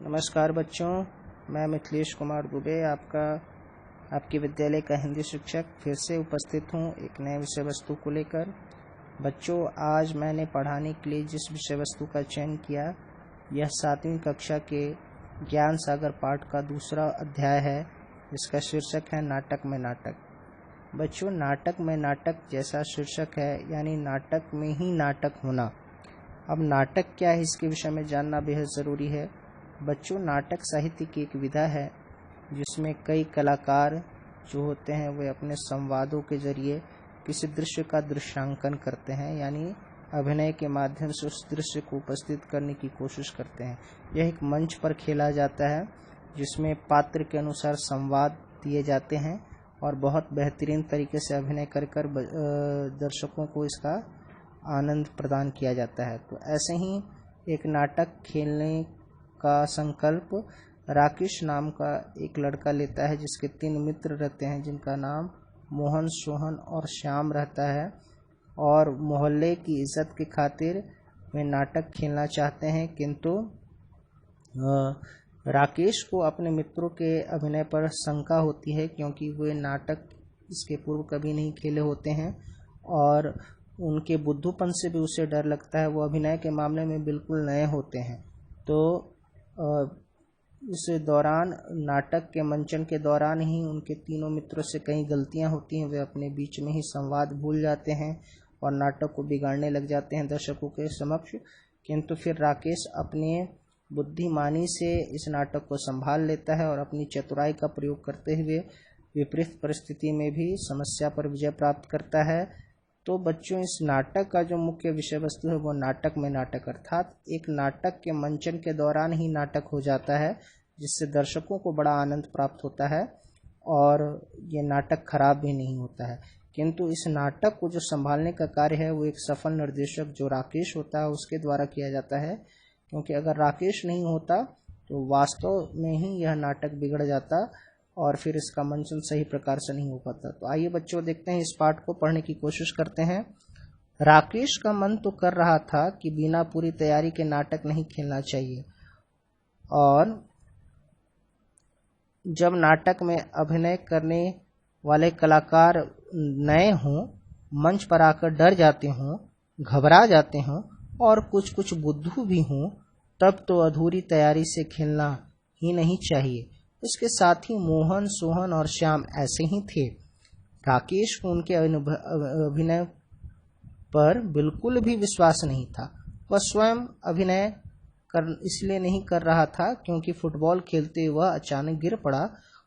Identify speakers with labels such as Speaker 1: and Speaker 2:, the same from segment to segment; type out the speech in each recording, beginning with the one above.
Speaker 1: नमस्कार बच्चों, मैं मिथिलेश कुमार दुबे आपके विद्यालय का हिंदी शिक्षक फिर से उपस्थित हूँ एक नए विषय वस्तु को लेकर। बच्चों, आज मैंने पढ़ाने के लिए जिस विषय वस्तु का चयन किया यह 7वीं कक्षा के ज्ञान सागर पाठ का दूसरा अध्याय है, जिसका शीर्षक है नाटक में नाटक। बच्चों, नाटक में नाटक जैसा शीर्षक है, यानी नाटक में ही नाटक होना। अब नाटक क्या है, इसके विषय में जानना बेहद ज़रूरी है। बच्चों, नाटक साहित्य की एक विधा है जिसमें कई कलाकार जो होते हैं वे अपने संवादों के जरिए किसी दृश्य का दृश्यांकन करते हैं, यानी अभिनय के माध्यम से उस दृश्य को उपस्थित करने की कोशिश करते हैं। यह एक मंच पर खेला जाता है जिसमें पात्र के अनुसार संवाद दिए जाते हैं और बहुत बेहतरीन तरीके से अभिनय कर दर्शकों को इसका आनंद प्रदान किया जाता है। तो ऐसे ही एक नाटक खेलने का संकल्प राकेश नाम का एक लड़का लेता है, जिसके 3 मित्र रहते हैं जिनका नाम मोहन, सोहन और श्याम रहता है। और मोहल्ले की इज्जत की खातिर वे नाटक खेलना चाहते हैं, किंतु राकेश को अपने मित्रों के अभिनय पर शंका होती है, क्योंकि वे नाटक इसके पूर्व कभी नहीं खेले होते हैं और उनके बुद्धूपन से भी उसे डर लगता है। वो अभिनय के मामले में बिल्कुल नए होते हैं। तो इस दौरान नाटक के मंचन के दौरान ही उनके तीनों मित्रों से कई गलतियां होती हैं। वे अपने बीच में ही संवाद भूल जाते हैं और नाटक को बिगाड़ने लग जाते हैं दर्शकों के समक्ष। किंतु फिर राकेश अपने बुद्धिमानी से इस नाटक को संभाल लेता है और अपनी चतुराई का प्रयोग करते हुए विपरीत परिस्थिति में भी समस्या पर विजय प्राप्त करता है। तो बच्चों, इस नाटक का जो मुख्य विषय वस्तु है वो नाटक में नाटक, अर्थात एक नाटक के मंचन के दौरान ही नाटक हो जाता है, जिससे दर्शकों को बड़ा आनंद प्राप्त होता है और ये नाटक खराब भी नहीं होता है। किंतु इस नाटक को जो संभालने का कार्य है वो एक सफल निर्देशक जो राकेश होता है उसके द्वारा किया जाता है, क्योंकि अगर राकेश नहीं होता तो वास्तव में ही यह नाटक बिगड़ जाता और फिर इसका मंचन सही प्रकार से नहीं हो पाता। तो आइए बच्चों, देखते हैं, इस पाठ को पढ़ने की कोशिश करते हैं। राकेश का मन तो कर रहा था कि बिना पूरी तैयारी के नाटक नहीं खेलना चाहिए, और जब नाटक में अभिनय करने वाले कलाकार नए हों, मंच पर आकर डर जाते हों, घबरा जाते हों और कुछ बुद्धू भी हों, तब तो अधूरी तैयारी से खेलना ही नहीं चाहिए। इसके साथ ही मोहन, सोहन और श्याम ऐसे ही थे। राकेश को उनके अभिनय पर बिल्कुल भी विश्वास नहीं था। वह स्वयं अभिनय इसलिए नहीं कर रहा था क्योंकि फुटबॉल खेलते वह अचानक गिर पड़ा।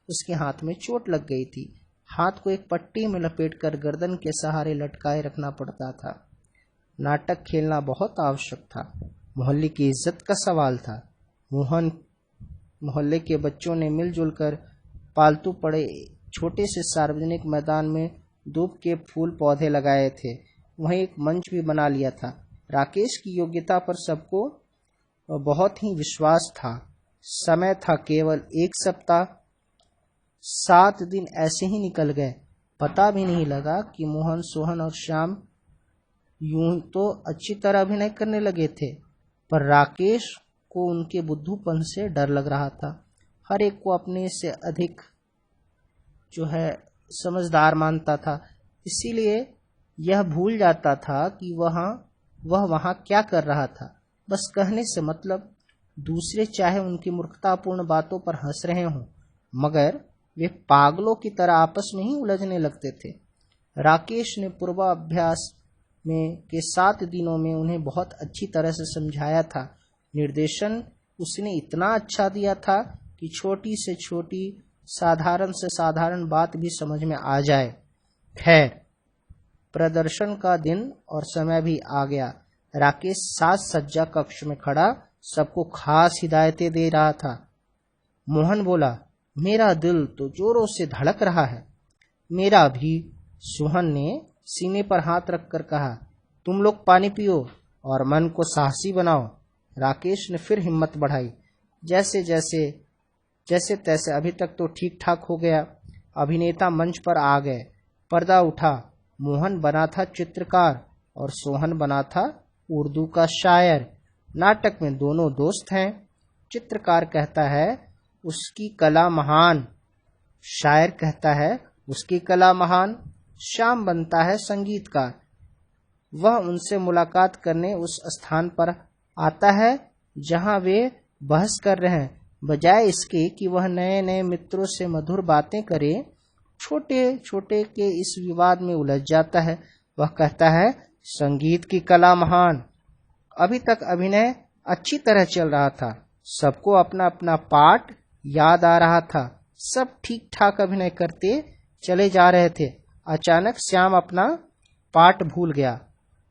Speaker 1: उसके हाथ में चोट लग गई थी। हाथ को एक पट्टी में लपेटकर गर्दन के सहारे लटकाए रखना पड़ता था। नाटक खेलना बहुत आवश्यक था। मोहल्ले की इज्जत का सवाल था। मोहल्ले के बच्चों ने मिलजुल कर पालतू पड़े छोटे से सार्वजनिक मैदान में दूब के फूल पौधे लगाए थे। वहीं एक मंच भी बना लिया था। राकेश की योग्यता पर सबको बहुत ही विश्वास था। समय था केवल 1 सप्ताह। 7 दिन ऐसे ही निकल गए। पता भी नहीं लगा कि मोहन, सोहन और श्याम यूं तो अच्छी तरह अभिनय करने लगे थे, पर राकेश को उनके बुद्धूपन से डर लग रहा था। हर एक को अपने से अधिक जो है समझदार मानता था, इसीलिए यह भूल जाता था कि वह वहां क्या कर रहा था। बस कहने से मतलब, दूसरे चाहे उनकी मूर्खतापूर्ण बातों पर हंस रहे हों, मगर वे पागलों की तरह आपस में ही उलझने लगते थे। राकेश ने पूर्वाभ्यास के 7 दिनों में उन्हें बहुत अच्छी तरह से समझाया था। निर्देशन उसने इतना अच्छा दिया था कि छोटी से छोटी, साधारण से साधारण बात भी समझ में आ जाए। खैर, प्रदर्शन का दिन और समय भी आ गया। राकेश साज सज्जा कक्ष में खड़ा सबको खास हिदायतें दे रहा था। मोहन बोला, मेरा दिल तो जोरों से धड़क रहा है। मेरा भी, सोहन ने सीने पर हाथ रखकर कहा। तुम लोग पानी पियो और मन को साहसी बनाओ। राकेश ने फिर हिम्मत बढ़ाई। जैसे तैसे अभी तक तो ठीक ठाक हो गया। अभिनेता मंच पर आ गए। पर्दा उठा। मोहन बना था चित्रकार और सोहन बना था उर्दू का शायर। नाटक में दोनों दोस्त हैं। चित्रकार कहता है उसकी कला महान, शायर कहता है उसकी कला महान। श्याम बनता है संगीतकार। वह उनसे मुलाकात करने उस स्थान पर आता है जहां वे बहस कर रहे हैं। बजाय इसके कि वह नए नए मित्रों से मधुर बातें करे, छोटे छोटे के इस विवाद में उलझ जाता है। वह कहता है संगीत की कला महान। अभी तक अभिनय अच्छी तरह चल रहा था। सबको अपना अपना पाठ याद आ रहा था। सब ठीक ठाक अभिनय करते चले जा रहे थे। अचानक श्याम अपना पाठ भूल गया।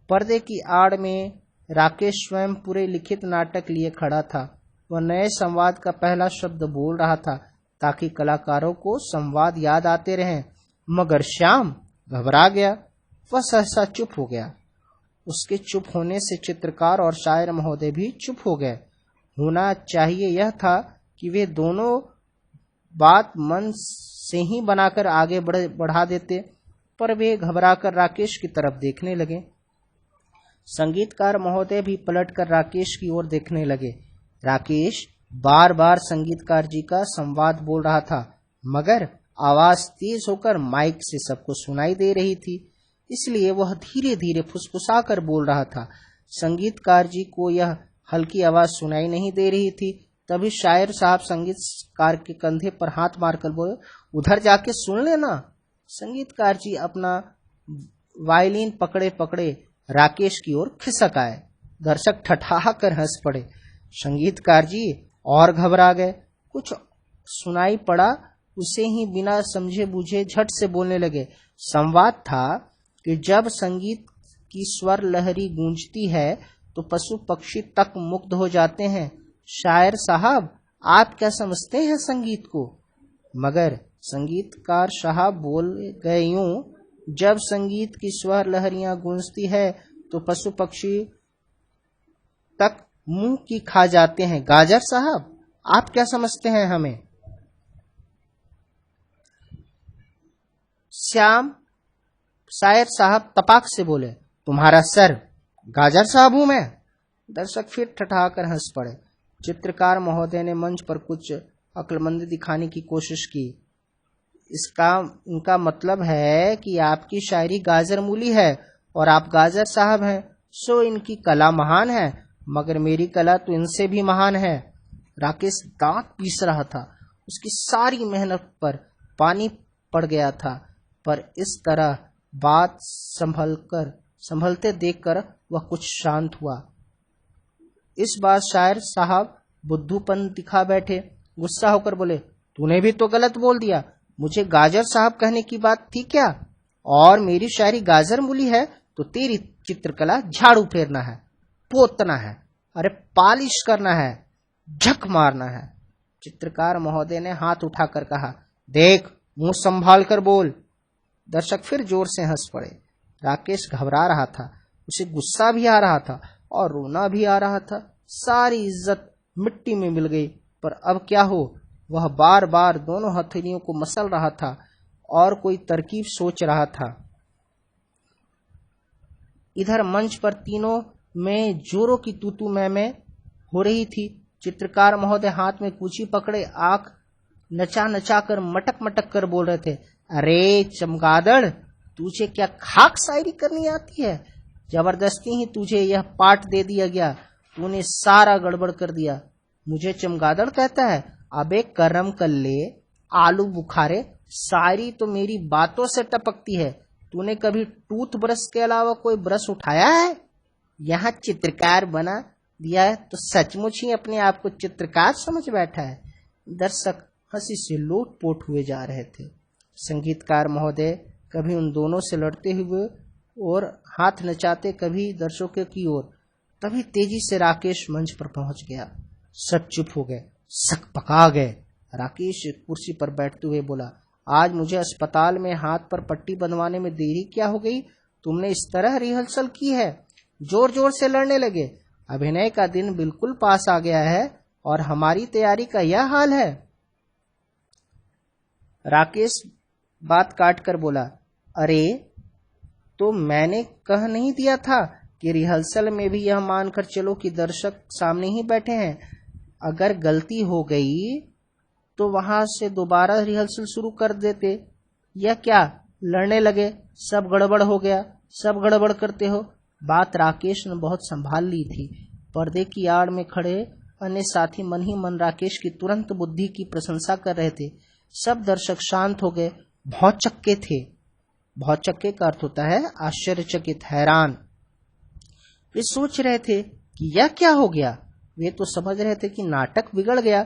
Speaker 1: पर्दे की आड़ में राकेश स्वयं पूरे लिखित नाटक लिए खड़ा था। वह नए संवाद का पहला शब्द बोल रहा था ताकि कलाकारों को संवाद याद आते रहें, मगर श्याम घबरा गया। वह सहसा चुप हो गया। उसके चुप होने से चित्रकार और शायर महोदय भी चुप हो गए। होना चाहिए यह था कि वे दोनों बात मन से ही बनाकर आगे बढ़ा देते, पर वे घबराकर राकेश की तरफ देखने लगे। संगीतकार महोदय भी पलटकर राकेश की ओर देखने लगे। राकेश बार बार संगीतकार जी का संवाद बोल रहा था, मगर आवाज तेज होकर माइक से सबको सुनाई दे रही थी, इसलिए वह धीरे धीरे फुसफुसाकर बोल रहा था। संगीतकार जी को यह हल्की आवाज सुनाई नहीं दे रही थी। तभी शायर साहब संगीतकार के कंधे पर हाथ मारकर बोले, उधर जाके सुन लेना। संगीतकार जी अपना वायलिन पकड़े पकड़े राकेश की ओर खिसक आए। दर्शक ठठाकर कर हंस पड़े। संगीतकार जी और घबरा गए। कुछ सुनाई पड़ा उसे ही बिना समझे बूझे झट से बोलने लगे। संवाद था कि जब संगीत की स्वर लहरी गूंजती है तो पशु पक्षी तक मुग्ध हो जाते हैं। शायर साहब, आप क्या समझते हैं संगीत को? मगर संगीतकार साहब बोल गए यूं, जब संगीत की स्वर लहरियां गूंजती है तो पशु पक्षी तक मुंह की खा जाते हैं। गाजर साहब, आप क्या समझते हैं हमें? श्याम शायर साहब तपाक से बोले, तुम्हारा सर गाजर साहब हूं मैं। दर्शक फिर ठठाकर हंस पड़े। चित्रकार महोदय ने मंच पर कुछ अक्लमंदी दिखाने की कोशिश की। इनका मतलब है कि आपकी शायरी गाजर मूली है और आप गाजर साहब हैं, सो इनकी कला महान है, मगर मेरी कला तो इनसे भी महान है। राकेश दांत पीस रहा था। उसकी सारी मेहनत पर पानी पड़ गया था, पर इस तरह बात संभलते देखकर वह कुछ शांत हुआ। इस बार शायर साहब बुद्धूपन दिखा बैठे। गुस्सा होकर बोले, तूने भी तो गलत बोल दिया। मुझे गाजर साहब कहने की बात थी क्या? और मेरी शायरी गाजर मूली है तो तेरी चित्रकला झाड़ू फेरना है, पोतना है, अरे पालिश करना है, झक मारना है। चित्रकार महोदय ने हाथ उठाकर कहा, देख मुंह संभाल कर बोल। दर्शक फिर जोर से हंस पड़े। राकेश घबरा रहा था। उसे गुस्सा भी आ रहा था और रोना भी आ रहा था। सारी इज्जत मिट्टी में मिल गई, पर अब क्या हो? वह बार बार दोनों हथेलियों को मसल रहा था और कोई तरकीब सोच रहा था। इधर मंच पर तीनों में जोरों की तूतू मैं हो रही थी। चित्रकार महोदय हाथ में कुची पकड़े आंख नचा नचा कर मटक मटक कर बोल रहे थे, अरे चमगादड़, तुझे क्या खाक शायरी करनी आती है? जबरदस्ती ही तुझे यह पाठ दे दिया गया, तूने सारा गड़बड़ कर दिया। मुझे चमगादड़ कहता है? अबे करम कर ले, आलू बुखारे, शायरी तो मेरी बातों से टपकती है। तूने कभी टूथ ब्रश के अलावा कोई ब्रश उठाया है? यहाँ चित्रकार बना दिया है तो सचमुच ही अपने आप को चित्रकार समझ बैठा है। दर्शक हंसी से लोटपोट हुए जा रहे थे। संगीतकार महोदय कभी उन दोनों से लड़ते हुए और हाथ नचाते, कभी दर्शकों की ओर। तभी तेजी से राकेश मंच पर पहुंच गया। सब चुप हो गए, सक पका गए। राकेश एक कुर्सी पर बैठते हुए बोला, आज मुझे अस्पताल में हाथ पर पट्टी बंधवाने में देरी क्या हो गई? तुमने इस तरह रिहर्सल की है? जोर जोर से लड़ने लगे। अभिनय का दिन बिल्कुल पास आ गया है और हमारी तैयारी का यह हाल है। राकेश बात काट कर बोला, अरे तो मैंने कह नहीं दिया था कि रिहर्सल में भी यह मानकर चलो कि दर्शक सामने ही बैठे हैं। अगर गलती हो गई तो वहां से दोबारा रिहर्सल शुरू कर देते, या क्या लड़ने लगे, सब गड़बड़ हो गया, सब गड़बड़ करते हो। बात राकेश ने बहुत संभाल ली थी। पर्दे की आड़ में खड़े अन्य साथी मन ही मन राकेश की तुरंत बुद्धि की प्रशंसा कर रहे थे। सब दर्शक शांत हो गए, भौचक्के थे। भौचक्के का अर्थ होता है आश्चर्यचकित, हैरान। वे सोच रहे थे कि यह क्या हो गया। वे तो समझ रहे थे कि नाटक बिगड़ गया,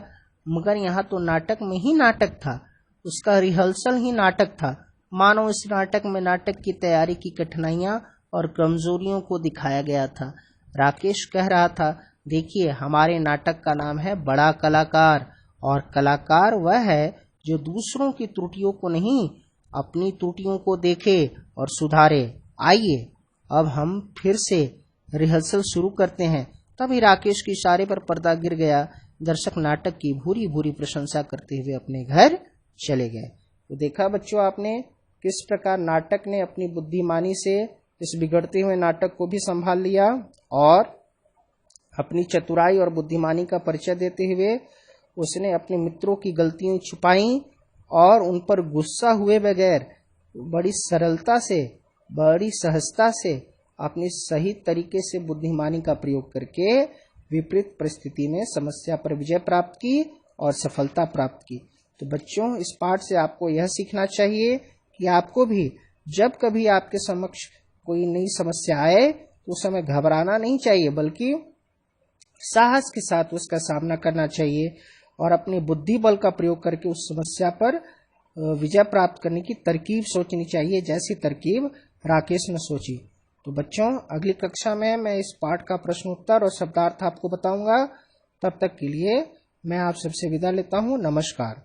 Speaker 1: मगर यहाँ तो नाटक में ही नाटक था, उसका रिहर्सल ही नाटक था। मानो इस नाटक में नाटक की तैयारी की कठिनाइयां और कमजोरियों को दिखाया गया था। राकेश कह रहा था, देखिए हमारे नाटक का नाम है बड़ा कलाकार, और कलाकार वह है जो दूसरों की त्रुटियों को नहीं, अपनी त्रुटियों को देखे और सुधारे। आइए अब हम फिर से रिहर्सल शुरू करते हैं। तभी राकेश के इशारे पर पर्दा गिर गया। दर्शक नाटक की भूरी भूरी प्रशंसा करते हुए अपने घर चले गए। तो देखा बच्चों आपने किस प्रकार नाटक ने अपनी बुद्धिमानी से इस बिगड़ते हुए नाटक को भी संभाल लिया और अपनी चतुराई और बुद्धिमानी का परिचय देते हुए उसने अपने मित्रों की गलतियां छुपाई और उन पर गुस्सा हुए बगैर बड़ी सरलता से, बड़ी सहजता से अपनी सही तरीके से बुद्धिमानी का प्रयोग करके विपरीत परिस्थिति में समस्या पर विजय प्राप्त की और सफलता प्राप्त की। तो बच्चों इस पाठ से आपको यह सीखना चाहिए कि आपको भी जब कभी आपके समक्ष कोई नई समस्या आए तो उस समय घबराना नहीं चाहिए, बल्कि साहस के साथ उसका सामना करना चाहिए और अपनी बुद्धि बल का प्रयोग करके उस समस्या पर विजय प्राप्त करने की तरकीब सोचनी चाहिए, जैसी तरकीब राकेश ने सोची। तो बच्चों अगली कक्षा में मैं इस पाठ का प्रश्न उत्तर और शब्दार्थ आपको बताऊंगा। तब तक के लिए मैं आप सबसे विदा लेता हूं। नमस्कार।